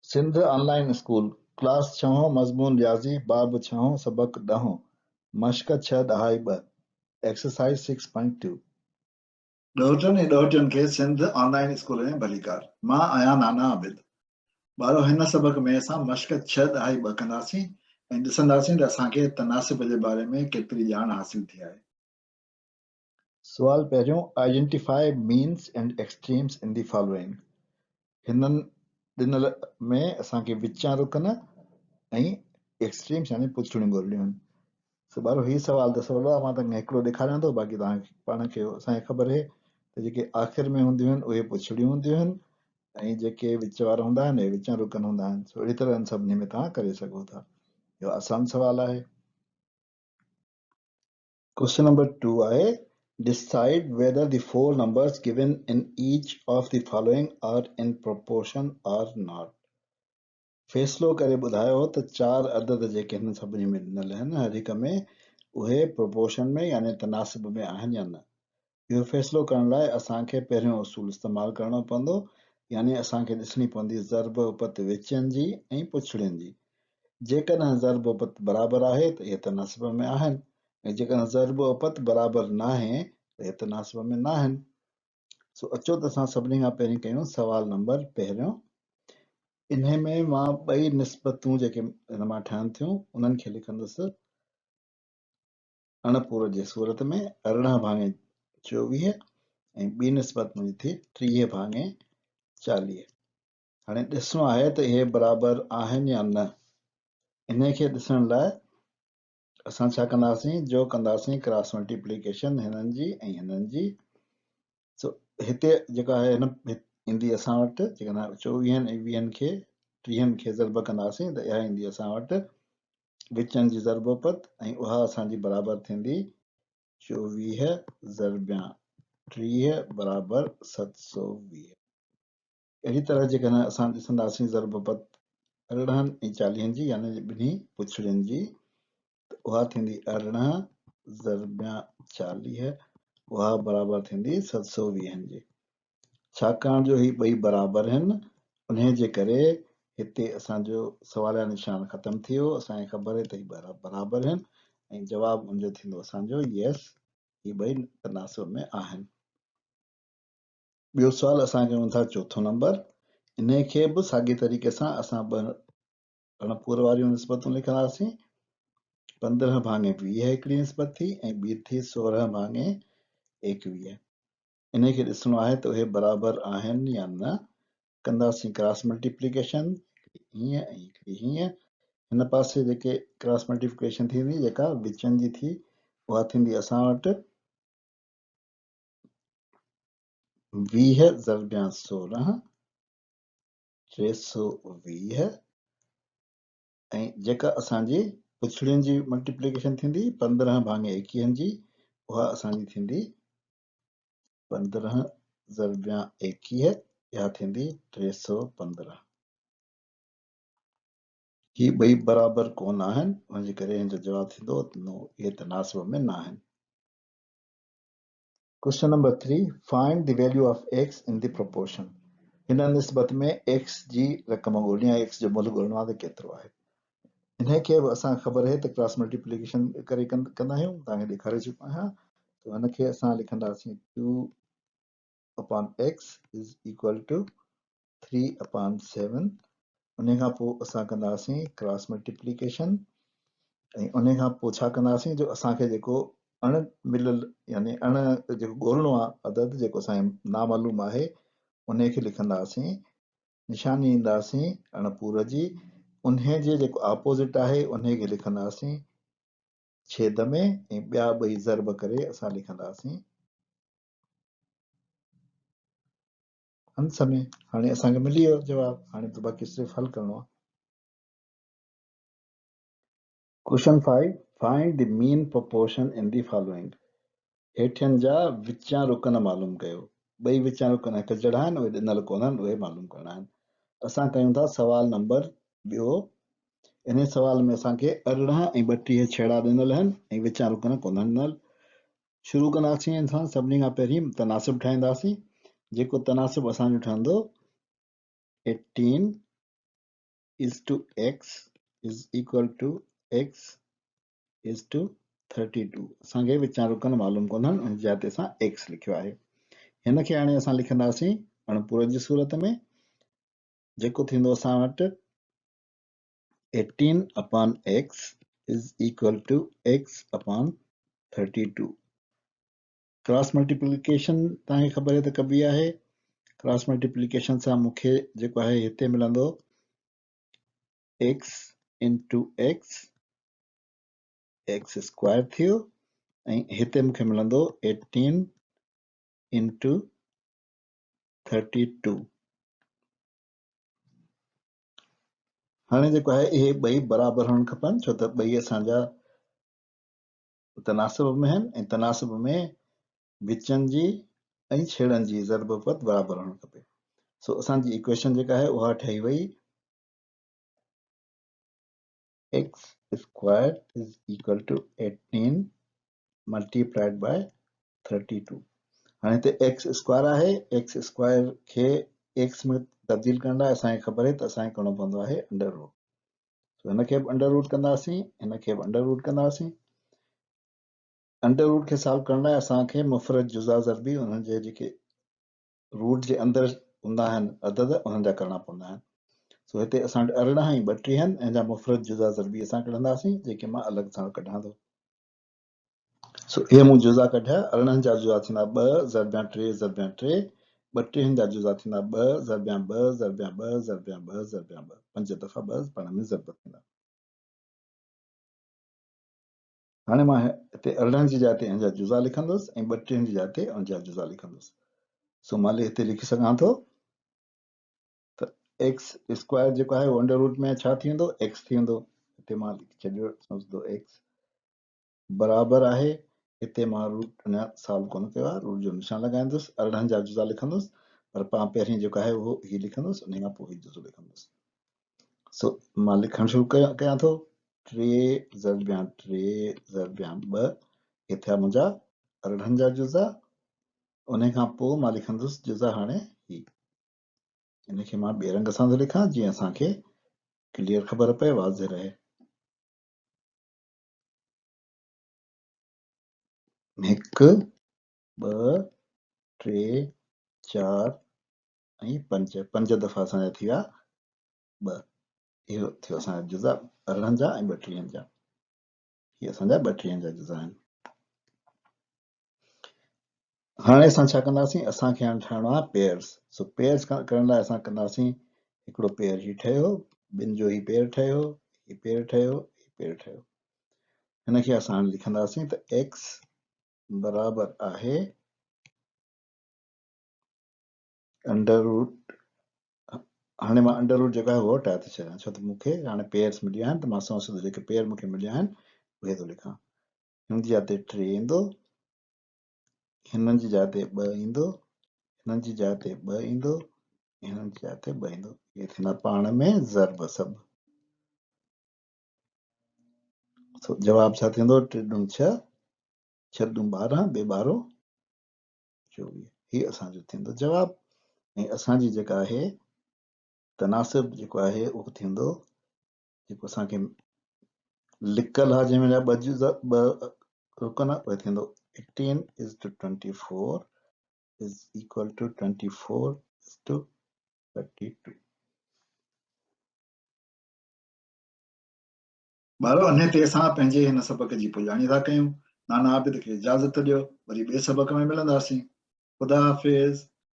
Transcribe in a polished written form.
Sindh online school class 6 मज़मून रियाज़ी बाब 6 सबक 10 मश्क 6.2 exercise 6.2 ॾोहटनि ऐं ॾोहटियुनि खे सिंध ऑनलाइन स्कूल में भली कार। मां आहियां नाना आबिद। ॿारो हिन सबक में असां मश्क 6.2 कंदासीं ऐं ॾिसंदासीं त असांखे तनासिब जे बारे में केतिरी ॼाण हासिल थी आहे। सुवाल पहिरियों, identify means and extremes in the following. हिननि ॾिनल में असांखे विचां रुकन ऐं एक्सट्रीम्स यानी पुछड़ियूं ॻोल्हणियूं आहिनि। सो ॿारो हीउ सुवाल त सवलो आहे, मां तव्हांखे हिकिड़ो ॾेखारियां थो, बाक़ी तव्हांखे पाण खे असांखे ख़बर आहे त जेके आख़िर में हूंदियूं आहिनि उहे पुछड़ियूं हूंदियूं आहिनि ऐं जेके विच वारा हूंदा आहिनि उहे विचां रुकन हूंदा आहिनि। सो अहिड़ी तरह सभिनी में तव्हां करे सघो था। इहो आसान सुवाल आहे। क्वेश्चन नंबर 2 आहे, decide whether the four numbers given in each of the following are in proportion or not। फ़ैसिलो करे ॿुधायो त 4 अदद जेके हिन सभिनी में ॾिनल आहिनि हर हिक में उहे प्रोपोर्शन में यानी तनासिब में आहिनि या न। इहो फ़ैसिलो करण लाइ असांखे पहिरियों उसूल इस्तेमालु करणो पवंदो, यानी असांखे ॾिसणी पवंदी ज़र्ब उपत विचनि जी ऐं पुछड़ियुनि जी। जेकॾहिं ज़र्ब उपत बराबरि आहे त इहे तनासिब में आहिनि ऐं जेकॾहिं ज़र्ब उपत बराबरि न आहे त इहे तनासिब में न आहिनि। सो अचो त असां सभिनी खां पहिरीं कयूं सवाल नंबर पहिरियों। इन में मां ॿई निस्बतूं जेके हिन मां ठहनि थियूं उन्हनि खे लिखंदुसि अणपूर जे सूरत में 18 भाङे 24 ऐं ॿी निस्बत मुंहिंजी थी 30 भाङे 40। हाणे ॾिसणो आहे त इहे बराबरि आहिनि या न। इन खे ॾिसण लाइ असां छा कंदासीं, जो कंदासीं क्रॉस मल्टीप्लिकेशन हिननि जी ऐं हिननि जी। सो हिते जेका आहे हिन ईंदी असां वटि जेकॾहिं 24 ऐं 20 खे 30 खे ज़र्ब कंदासीं त इहा ईंदी असां वटि विचनि जी ज़र्ब उपत ऐं उहा असांजी बराबरि थींदी 24 ज़रबिया 30 बराबरि 720। अहिड़ी तरह जेकॾहिं असां ॾिसंदासीं ज़र्ब उपत 18 ऐं 40 जी यानी ॿिन्ही पुछड़ियुनि जी त उहा थींदी 18 ज़रबिया 40 उहा बराबरि थींदी 720 जी। छाकाणि जो ही ॿई बराबरि आहिनि उन जे करे हिते असांजो सवालिया निशान ख़तमु थी वियो। असांखे ख़बर आहे त ही बराबरि आहिनि ऐं जवाबु उनजो थींदो असांजो यस, ही ॿई तनासिब में आहिनि। ॿियो सुवाल असां कयूं था चौथो नंबर। इन खे बि साॻी तरीक़े सां असां अणपूर वारियूं निस्बतूं लिखंदासीं। 15 भाङे 20 हिकिड़ी निस्बत थी ऐं ॿी थी 16 भाङे 21। इन खे ॾिसणो आहे त उहे बराबरि आहिनि या न। कंदासीं क्रॉस मल्टीप्लिकेशन हीअं ऐं हिकिड़ी हीअं। हिन पासे जेके क्रॉस मल्टीप्लिकेशन थींदी जेका विचनि जी थी उहा थींदी असां वटि 20 ज़रबिया 16 320 ऐं जेका असांजी पुछड़ियुनि जी मल्टीप्लिकेशन थींदी 15 भाङे 21 जी उहा असांजी थींदी 15 ज़रबिया 21 इहा थींदी 315। ही ॿई बराबरि कोन आहिनि उनजे करे हिन जो जवाबु थींदो नो, इहे तनासिब में न आहिनि। Question number 3, find the value of x in the proportion. हिन निस्बत में x जी रक़म ॻोल्हणी आहे, x जो मुल्ह ॻोल्हणो आहे त केतिरो आहे। इन खे बि असांखे ख़बर आहे त क्रॉस मल्टीप्लिकेशन करे कंदा आहियूं, तव्हांखे ॾेखारे चुको आहियां। त हिनखे असां लिखंदासीं 2/x इज़ इक्वल टू 3/7। उन खां पोइ असां कंदासीं क्रॉस मल्टीप्लिकेशन ऐं उन खां पोइ छा कंदासीं, जो असांखे जेको अण मिलियल यानी अण जेको ॻोल्हणो आहे अदद जेको असांखे नामालूम आहे उन खे लिखंदासीं, निशानी ईंदासीं अणपूर जी, उन जे जेको ऑपोज़िट आहे उन खे लिखंदासीं छेद में ऐं ॿिया ॿई ज़र्ब करे असां लिखंदासीं हंस में। हाणे असांखे मिली वियो जवाबु, हाणे त बाक़ी सिर्फ़ु हल करणो आहे। Question 5, find the mean proportion in the following. हेठियनि जा विचां रुकन मालूम कयो। ॿई विचां रुकन हिकु जहिड़ा आहिनि, उहे ॾिनल कोन आहिनि, उहे मालूम करणा आहिनि। असां कयूं था सवाल नंबर ॿियो। इन सवाल में असांखे 18 ऐं 32 छेड़ा ॾिनल आहिनि ऐं विचां रुकन कोन ॾिनल। शुरू कंदासीं असां सभिनी खां पहिरीं तनासिब ठाहींदासीं। जेको तनासिब असांजो ठहंदो 18 is to x is equal to x is to 32 असांखे विचां रुकन मालूम कोन आहिनि उन जाइ ते असां x लिखियो आहे हिन खे हाणे असां लिखंदासीं अणपूरक जी सूरत में जेको थींदो असां वटि 18 upon x is equal to x upon 32 cross multiplication तव्हांखे ख़बर आहे त कबी आहे क्रॉस मल्टीप्लिकेशन सां मूंखे जेको आहे हिते मिलंदो x into x x square थियो ऐं हिते मूंखे मिलंदो 18 into 32 हाणे जेको आहे इहे ॿई बराबरि हुअणु खपनि छो त ॿई असांजा तनासिब में आहिनि ऐं तनासिब में विचनि जी ऐं छेड़नि जी ज़रबत बराबरि हुअणु खपे सो असांजी इक्वेशन जेका आहे उहा ठही वई x squared is equal to 18 multiplied by 32 हाणे हिते x स्क्वायर आहे x स्क्वायर खे x में तब्दील करण लाइ असांखे ख़बर आहे त असांखे करणो पवंदो आहे अंडर रूट सो हिनखे बि अंडर रूट कंदासीं हिनखे बि अंडर रूट कंदासीं अंडर रूट खे सॉल्व करण लाइ असांखे मुफ़रत जुज़ा ज़रबी उन्हनि जे जेके रूट जे अंदरि हूंदा आहिनि अदद उन्हनि जा करणा पवंदा आहिनि सो हिते असां वटि 18 ऐं 32 आहिनि ऐं जा मुफ़रत जुज़ा ज़रबी असां कढंदासीं जेके मां अलॻि सां कढां थो सो इहे मूं जुज़ा कढिया 18 जा जुज़ा थींदा 2 ज़रबिया 3 ज़रबिया 3 32 जा जुज़ा थींदा 2 ज़रबिया 2 ज़रबिया 2 ज़रबिया 2 ज़रबिया 2 5 दफ़ा 2 पाण में ज़रब थींदा हाणे मां हिते 18 जी जाइ ते इन जा जुज़ा लिखंदुसि ऐं 32 जी जाइ ते उन जा जुज़ा लिखंदुसि सो मां हिते लिखी सघां थो त x स्क्वायर जेको आहे उहो अंडर रूट में छा थी वेंदो x थी वेंदो हिते मां लिखी छॾियो सम्झंदो x बराबरि आहे हिते मां रूट अञा सॉल्व कोन कयो आहे रूट जो निशान लॻाईंदुसि 18 जा जुज़ा लिखंदुसि पर पाण पहिरीं जेको आहे उहो हीउ लिखंदुसि उन खां पोइ हीउ जुज़ो लिखंदुसि सो मां लिखणु शुरू कयां थो 3 ज़रबिया 3 ज़रबिया 2 हे थिया मुंहिंजा 18 जा जुज़ा उन खां पोइ मां लिखंदुसि जुज़ा हाणे ही इनखे मां ॿिए रंग सां थो लिखां जीअं असांखे क्लियर ख़बर पए वाज़े रहे 1 2 3 4 ऐं 5 दफ़ा असांजा थी विया 2 इहो थियो असांजा जुज़ा 18 जा ऐं 32 जा इहे असांजा 32 जा जुज़ा आहिनि हाणे असां छा कंदासीं असांखे हाणे ठाहिणो आहे पेयर्स सो पेयर्स करण लाइ असां कंदासीं हिकिड़ो पेयर ही ठहियो ॿिनि जो ही पेयर ठहियो ही पेयर ठहियो ही पेयर ठहियो हिनखे असां हाणे लिखंदासीं त x बराबरि आहे अंडर रूट हाणे मां अंडर रूट जेको आहे उहो हटाए थो छॾियां छो त मूंखे हाणे पेयर्स मिलिया आहिनि त मां सोचियो जेके पेयर मूंखे मिलिया आहिनि उहे थो लिखां हिन जी जाइ ते 3 ईंदो हिननि जी जाइ ते 2 ईंदो हिननि जी जाइ ते 2 ईंदो हिननि जी जाइ ते 2 ईंदो इहे थींदा पाण में ज़रब सभु सो जवाब छा थींदो 3 × 6 6 × 12 ॿिए 12 24 हीउ असांजो थींदो जवाब ऐं असांजी जेका आहे तनासिब जेको आहे उहो थींदो जेको असांखे लिकल आहे जंहिंमें ॿ जुज़ा ॿ रुकन उहो थींदो 18 is to 24 is equal to 24 is to 32 ॿारो अञे ते असां पंहिंजे हिन सबक़ जी पुॼाणी था कयूं नाना आबिद खे इजाज़त ॾियो वरी ॿिए सबक़ में मिलंदासीं ख़ुदा हाफ़िज़